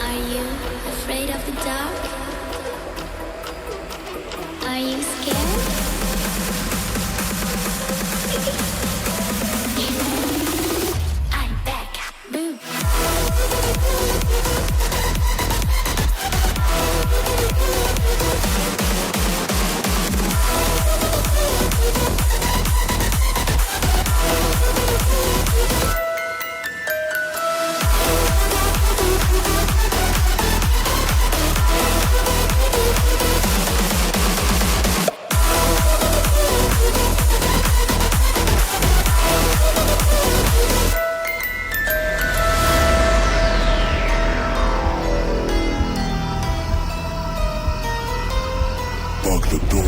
Are you afraid of the dark? Are you scared? I'm back. Boom. Lock the door.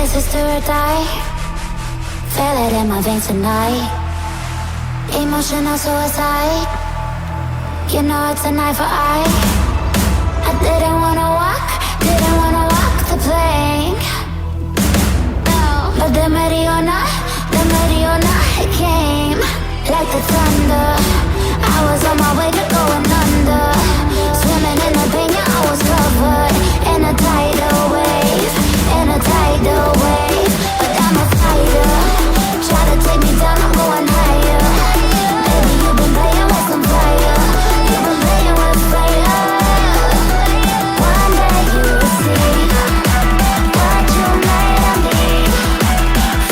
This is do or die. Feel it in my veins tonight. Emotional suicide. You know it's a knife for eye. I didn't wanna walk the plank. No, but the Mariona, it came like the thunder. I was on my way to going under. Swimming in the pain, yeah, I was covered in a tidal wave, in a tidal wave. But I'm a fighter. Try to take me down, I'm going higher. Baby, you've been playing with some fire. You've been playing with fire. One day you will see what you made of me.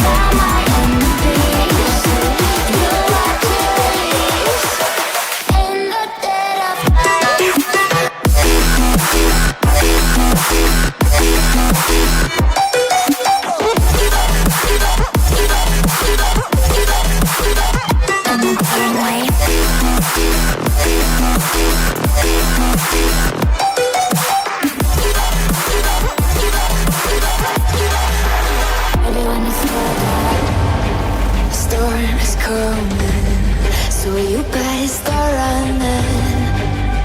Found my inner peace. You are to release in the dead of night. Everyone is scared. The storm is coming, so you better start running.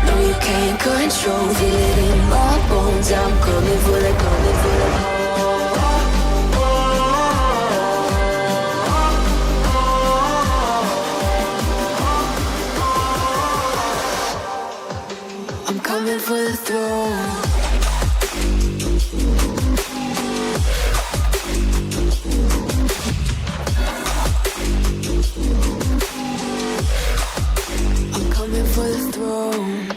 No, you can't control, feel it in my bones. I'm coming for the, coming for the. I'm coming for the throne. I'm coming for the throne.